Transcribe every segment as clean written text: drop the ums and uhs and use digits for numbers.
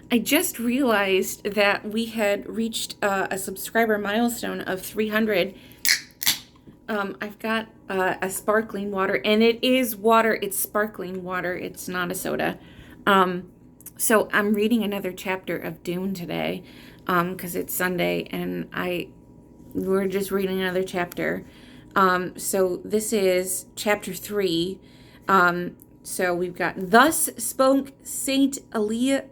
I just realized that we had reached a subscriber milestone of 300. I've got a sparkling water, and it is water. It's sparkling water. It's not a soda. So I'm reading another chapter of Dune today because it's Sunday, and we're just reading another chapter. So this is chapter 3. So we've got, thus spoke Saint Alia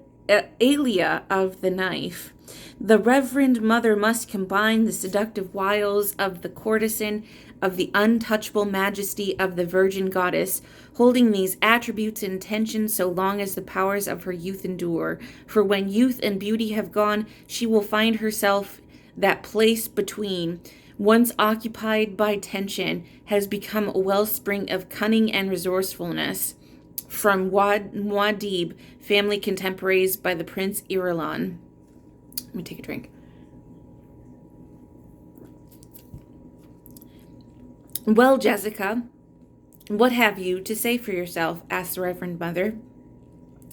of the Knife. The Reverend Mother must combine the seductive wiles of the courtesan of the untouchable majesty of the Virgin Goddess, holding these attributes in tension so long as the powers of her youth endure. For when youth and beauty have gone, she will find herself that place between, once occupied by tension, has become a wellspring of cunning and resourcefulness. From Muad'Dib, family contemporaries by the Prince Irulan. Let me take a drink. Well, Jessica, what have you to say for yourself? Asked the Reverend Mother.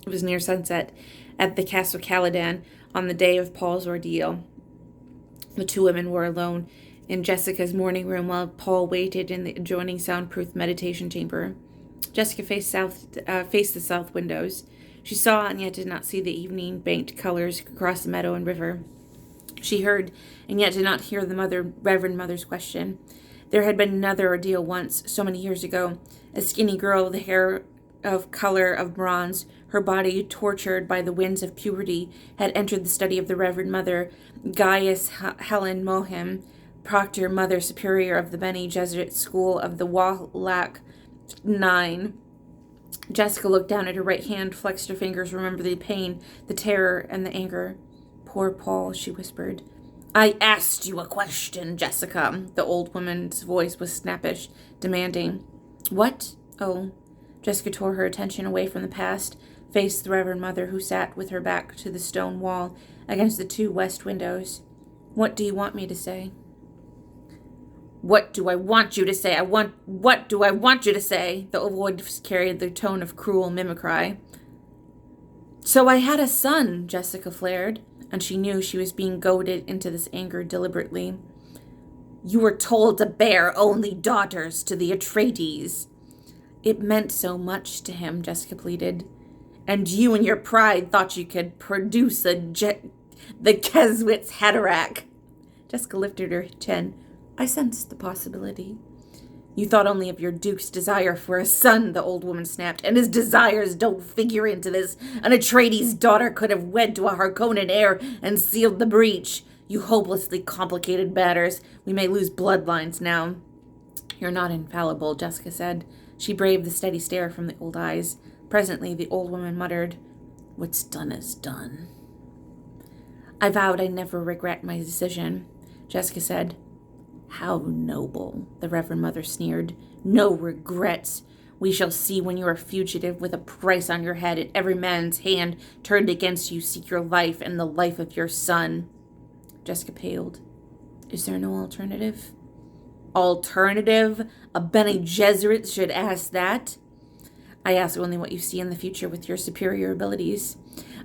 It was near sunset at the Castle Caladan on the day of Paul's ordeal. The two women were alone in Jessica's morning room while Paul waited in the adjoining soundproof meditation chamber. Jessica faced the south windows. She saw and yet did not see the evening banked colors across the meadow and river. She heard and yet did not hear the Reverend Mother's question. There had been another ordeal once, so many years ago. A skinny girl with hair of color of bronze, her body tortured by the winds of puberty, had entered the study of the Reverend Mother, Gaius Helen Mohim, Proctor Mother Superior of the Bene Gesserit School of the Wallach 9. Jessica looked down at her right hand, flexed her fingers, remembered the pain, the terror, and the anger. Poor Paul, she whispered. I asked you a question, Jessica. The old woman's voice was snappish, demanding. What? Oh. Jessica tore her attention away from the past, faced the Reverend Mother, who sat with her back to the stone wall against the two west windows. What do you want me to say? What do I want you to say? What do I want you to say? The voice carried the tone of cruel mimicry. So I had a son, Jessica flared, and she knew she was being goaded into this anger deliberately. You were told to bear only daughters to the Atreides. It meant so much to him, Jessica pleaded. And you in your pride thought you could produce the Keswick's Haderach. Jessica lifted her chin. I sensed the possibility. You thought only of your duke's desire for a son, the old woman snapped, and his desires don't figure into this. An Atreides' daughter could have wed to a Harkonnen heir and sealed the breach. You hopelessly complicated matters. We may lose bloodlines now. You're not infallible, Jessica said. She braved the steady stare from the old eyes. Presently, the old woman muttered, What's done is done. I vowed I'd never regret my decision, Jessica said. How noble, the Reverend Mother sneered. No regrets. We shall see when you are fugitive with a price on your head and every man's hand turned against you seek your life and the life of your son. Jessica paled. Is there no alternative? Alternative? A Bene Gesserit should ask that. I ask only what you see in the future with your superior abilities.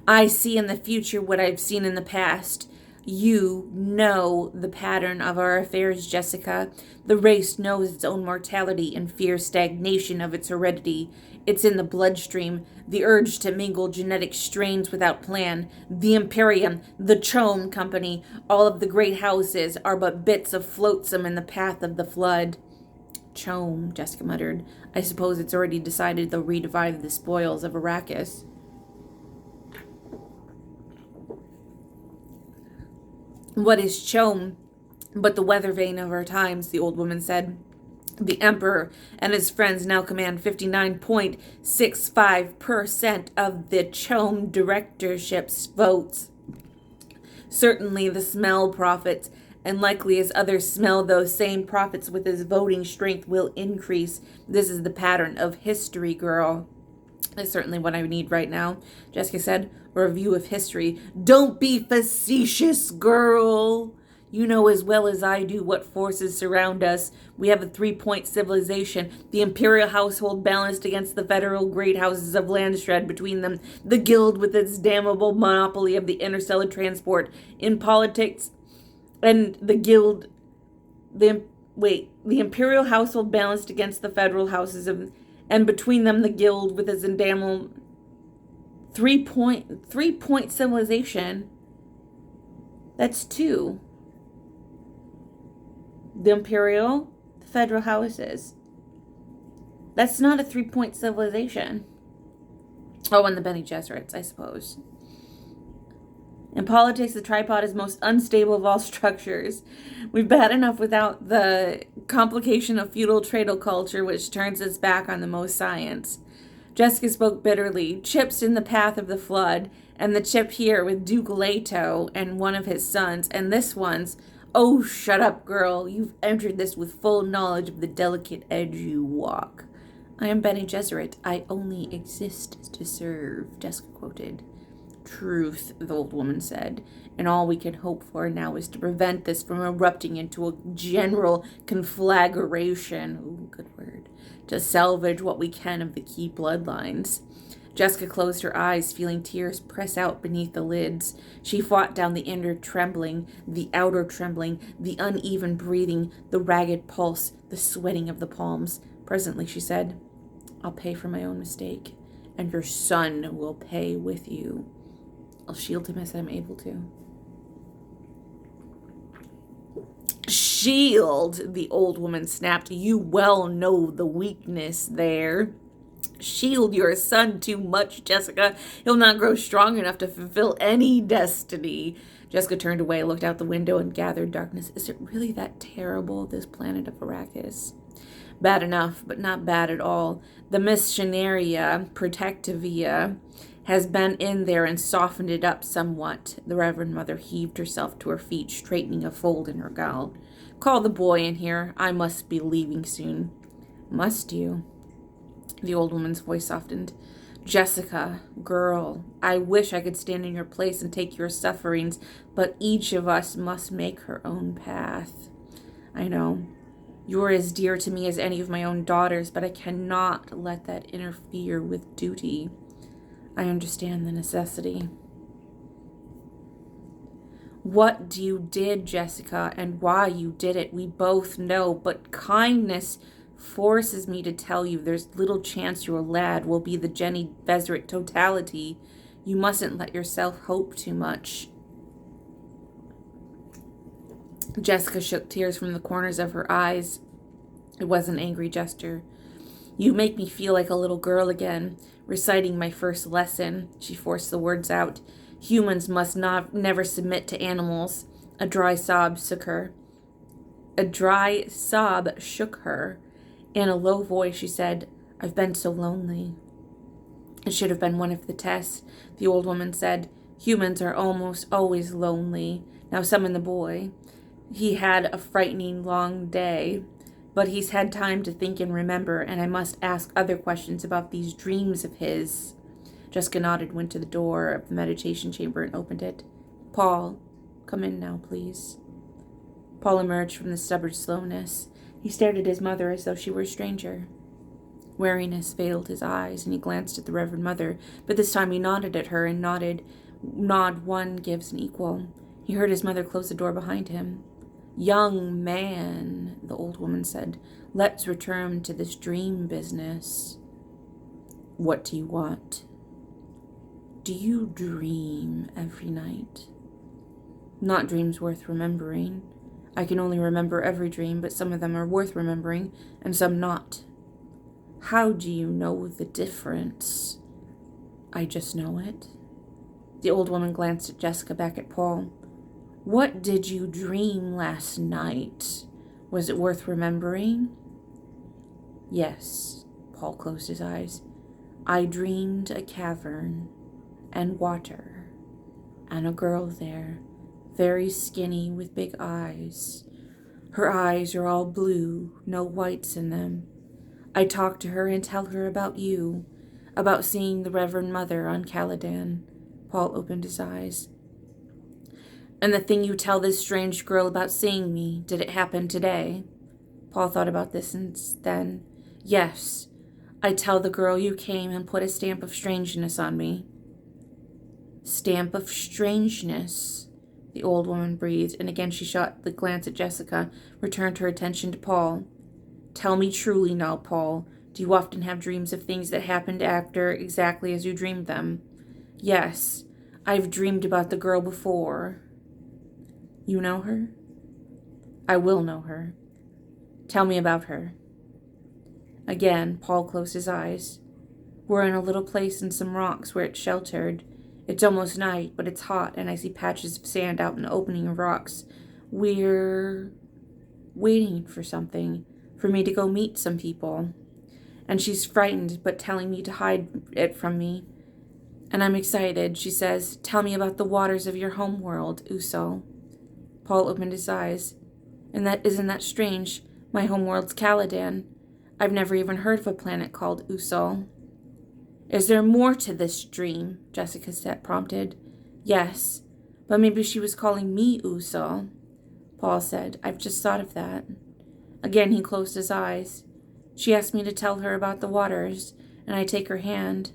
I see in the future what I've seen in the past. You know the pattern of our affairs, Jessica. The race knows its own mortality and fears stagnation of its heredity. It's in the bloodstream, the urge to mingle genetic strains without plan. The Imperium, the Chom Company, all of the great houses are but bits of flotsam in the path of the flood. Chom, Jessica muttered. I suppose it's already decided they'll redivide the spoils of Arrakis. What is Chom but the weather vane of our times, the old woman said. The Emperor and his friends now command 59.65% of the Chom directorship's votes. Certainly the smell profits, and likely as others smell those same profits with his voting strength will increase. This is the pattern of history, girl. That's certainly what I need right now, Jessica said. A review of history. Don't be facetious, girl. You know as well as I do what forces surround us. We have a 3-point civilization, the imperial household balanced against the federal great houses of Landshred between them, the guild with its damnable monopoly of the interstellar transport. In politics, and the guild, the imperial household balanced against the federal houses of, and between them the guild with its damnable 3-point civilization. That's 2. The imperial, the federal houses. That's not a 3-point civilization. Oh, and the Bene Gesserits, I suppose. In politics, the tripod is most unstable of all structures. We've bad enough without the complication of feudal tradal culture, which turns its back on the most science. Jessica spoke bitterly. Chips in the path of the flood, and the chip here with Duke Leto and one of his sons, and this one's, oh, shut up, girl. You've entered this with full knowledge of the delicate edge you walk. I am Bene Gesserit. I only exist to serve, Jessica quoted. Truth, the old woman said, and all we can hope for now is to prevent this from erupting into a general conflagration. Ooh, good word. To salvage what we can of the key bloodlines. Jessica closed her eyes, feeling tears press out beneath the lids. She fought down the inner trembling, the outer trembling, the uneven breathing, the ragged pulse, the sweating of the palms. Presently, she said, I'll pay for my own mistake, and your son will pay with you. I'll shield him as I'm able to. Shield, the old woman snapped. You well know the weakness there. Shield your son too much, Jessica. He'll not grow strong enough to fulfill any destiny. Jessica turned away, looked out the window, and gathered darkness. Is it really that terrible, this planet of Arrakis? Bad enough, but not bad at all. The Missionaria Protectivia has been in there and softened it up somewhat. The Reverend Mother heaved herself to her feet, straightening a fold in her gown. Call the boy in here. I must be leaving soon. Must you? The old woman's voice softened. Jessica, girl, I wish I could stand in your place and take your sufferings, but each of us must make her own path. I know. You're as dear to me as any of my own daughters, but I cannot let that interfere with duty. I understand the necessity. What you did, Jessica, and why you did it, we both know, but kindness forces me to tell you there's little chance your lad will be the Jenny Vesrit totality. You mustn't let yourself hope too much. Jessica shook tears from the corners of her eyes. It was an angry gesture. You make me feel like a little girl again, reciting my first lesson. She forced the words out. Humans must never submit to animals. A dry sob shook her. In a low voice, she said, I've been so lonely. It should have been one of the tests, the old woman said. Humans are almost always lonely. Now summon the boy. He had a frightening long day, but he's had time to think and remember, and I must ask other questions about these dreams of his. Jessica nodded, went to the door of the meditation chamber and opened it. Paul, come in now, please. Paul emerged from the stubborn slowness. He stared at his mother as though she were a stranger. Wariness veiled his eyes, and he glanced at the Reverend Mother, but this time he nodded at her and nodded. Nod one gives an equal. He heard his mother close the door behind him. Young man, the old woman said, let's return to this dream business. What do you want? Do you dream every night? Not dreams worth remembering. I can only remember every dream, but some of them are worth remembering, and some not. How do you know the difference? I just know it. The old woman glanced at Jessica, back at Paul. What did you dream last night? Was it worth remembering? Yes, Paul closed his eyes. I dreamed a cavern and water and a girl there, very skinny with big eyes. Her eyes are all blue, no whites in them. I talk to her and tell her about you, about seeing the Reverend Mother on Caladan. Paul opened his eyes. And the thing you tell this strange girl about seeing me, did it happen today? Paul thought about this and then, yes, I tell the girl you came and put a stamp of strangeness on me. Stamp of strangeness, the old woman breathed, and again she shot the glance at Jessica, returned her attention to Paul. Tell me truly now, Paul, do you often have dreams of things that happened after exactly as you dreamed them? Yes, I've dreamed about the girl before. You know her? I will know her. Tell me about her. Again, Paul closed his eyes. We're in a little place in some rocks where it's sheltered. It's almost night, but it's hot, and I see patches of sand out in the opening of rocks. We're waiting for something, for me to go meet some people. And she's frightened, but telling me to hide it from me. And I'm excited. She says, tell me about the waters of your home world, Uso. Paul opened his eyes. And isn't that strange? My home world's Caladan. I've never even heard of a planet called Uso. Is there more to this dream? Jessica prompted. Yes, but maybe she was calling me Uso. Paul said, I've just thought of that. Again he closed his eyes. She asked me to tell her about the waters, and I take her hand,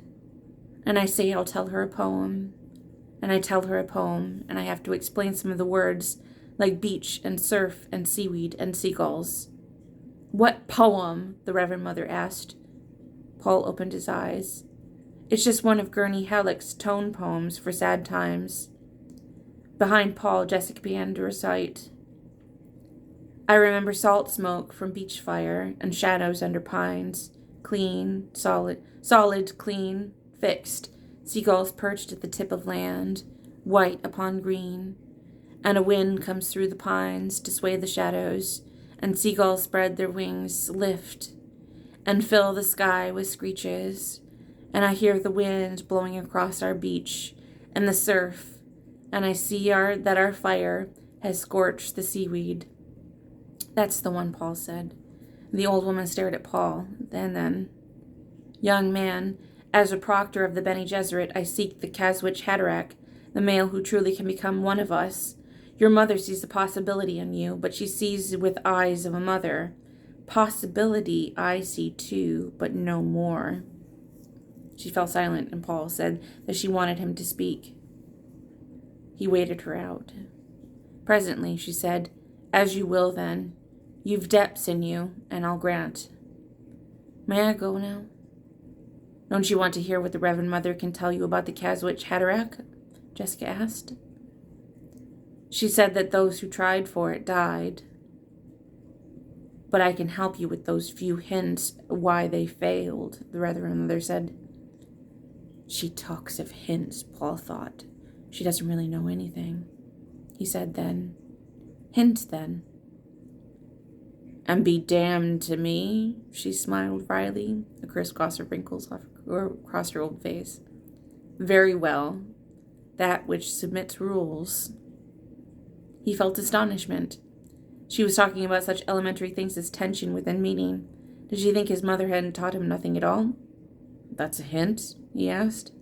and I say I'll tell her a poem. And I tell her a poem, and I have to explain some of the words, like beach and surf and seaweed and seagulls. What poem? The Reverend Mother asked. Paul opened his eyes. It's just one of Gurney Halleck's tone poems for sad times. Behind Paul, Jessica began to recite. I remember salt smoke from beach fire and shadows under pines, clean, solid, clean, fixed, seagulls perched at the tip of land, white upon green, and a wind comes through the pines to sway the shadows, and seagulls spread their wings, lift, and fill the sky with screeches, and I hear the wind blowing across our beach, and the surf, and I see that our fire has scorched the seaweed. That's the one, Paul said. The old woman stared at Paul, and then, Young man, as a proctor of the Bene Gesserit, I seek the Caswich Haderach, the male who truly can become one of us. Your mother sees the possibility in you, but she sees with eyes of a mother. Possibility I see too, but no more. She fell silent, and Paul said that she wanted him to speak. He waited her out. Presently, she said, As you will, then. You've depths in you, and I'll grant. May I go now? Don't you want to hear what the Reverend Mother can tell you about the Caswich Haderach? Jessica asked. She said that those who tried for it died. But I can help you with those few hints why they failed, the Reverend Mother said. She talks of hints, Paul thought. She doesn't really know anything. He said then, Hint then. And be damned to me, she smiled wryly, a crisscross of wrinkles across her old face. Very well. That which submits rules. He felt astonishment. She was talking about such elementary things as tension within meaning. Did she think his mother hadn't taught him nothing at all? That's a hint, he asked.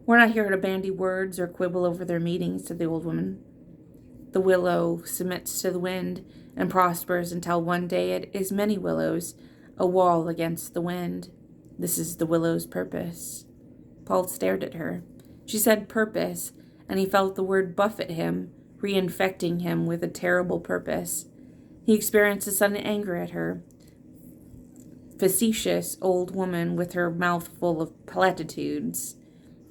We're not here to bandy words or quibble over their meetings, said the old woman. The willow submits to the wind and prospers until one day it is many willows, a wall against the wind. This is the willow's purpose. Paul stared at her. She said purpose, and he felt the word buffet him, reinfecting him with a terrible purpose. He experienced a sudden anger at her. Facetious old woman with her mouth full of platitudes.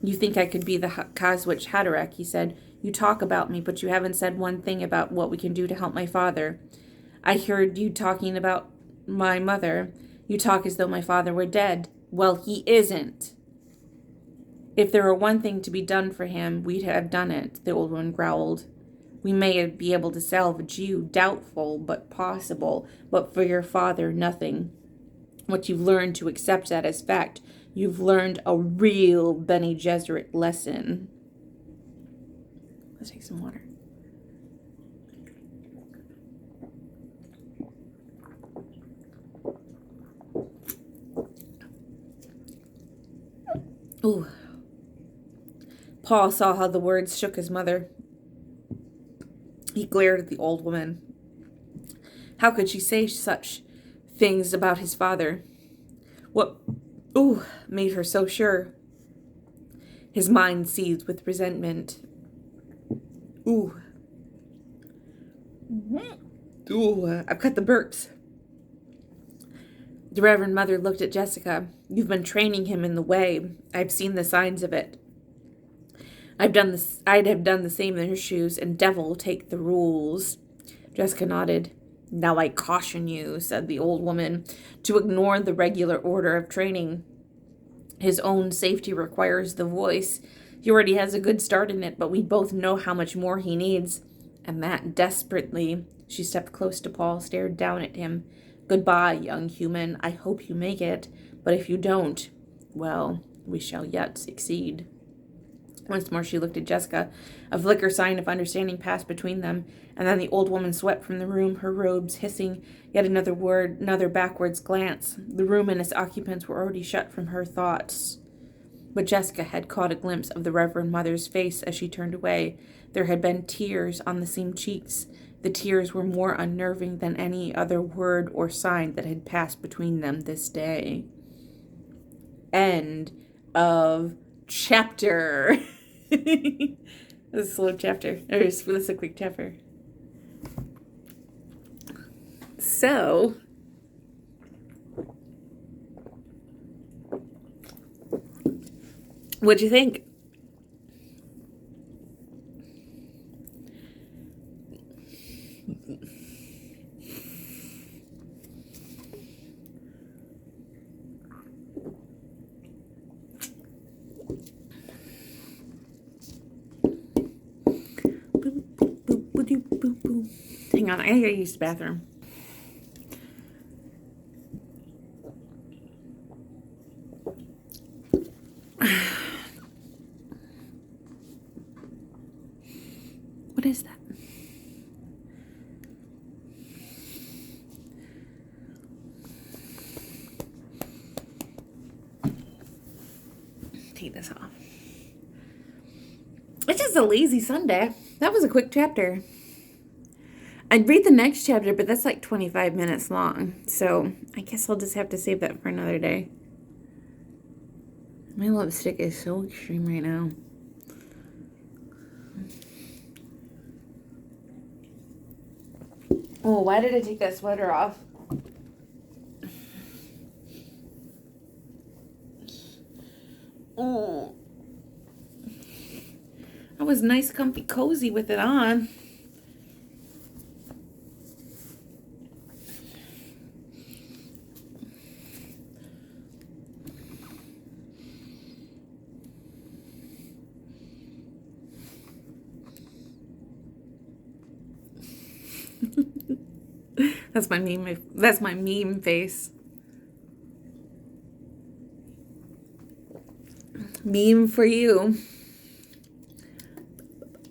You think I could be the Caswich Haderach, he said. You talk about me, but you haven't said one thing about what we can do to help my father. I heard you talking about my mother. You talk as though my father were dead. Well, he isn't. If there were one thing to be done for him, we'd have done it, the old woman growled. We may be able to salvage you, doubtful, but possible, but for your father, nothing. What you've learned to accept that as fact, you've learned a real Bene Gesserit lesson. Let's take some water. Ooh. Paul saw how the words shook his mother. He glared at the old woman. How could she say such things about his father? What, made her so sure? His mind seethed with resentment. Ooh. I've cut the burps. The Reverend Mother looked at Jessica. You've been training him in the way. I've seen the signs of it. I'd have done the same in her shoes, and devil take the rules. Jessica nodded. Now I caution you, said the old woman, to ignore the regular order of training. His own safety requires the voice. He already has a good start in it, but we both know how much more he needs. And that desperately. She stepped close to Paul, stared down at him. Goodbye, young human. I hope you make it. But if you don't, well, we shall yet succeed. Once more she looked at Jessica. A flicker sign of understanding passed between them, and then the old woman swept from the room, her robes hissing. Yet another backwards glance. The room and its occupants were already shut from her thoughts. But Jessica had caught a glimpse of the Reverend Mother's face as she turned away. There had been tears on the same cheeks. The tears were more unnerving than any other word or sign that had passed between them this day. End of chapter. This is a slow chapter. Or this is a quick chapter. So, what'd you think? Hang on, I gotta use the bathroom. What is that? Take this off. It's just a lazy Sunday. That was a quick chapter. I'd read the next chapter, but that's like 25 minutes long. So I guess I'll just have to save that for another day. My lipstick is so extreme right now. Oh, why did I take that sweater off? Oh. I was nice, comfy, cozy with it on. That's my meme. That's my meme face. Meme for you.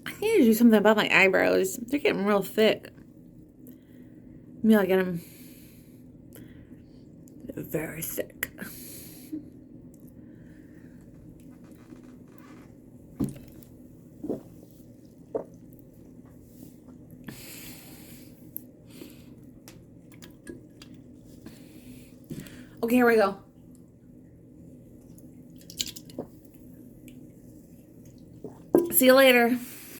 I need to do something about my eyebrows. They're getting real thick. Maybe I'll get them very thick. Okay, here we go. See you later.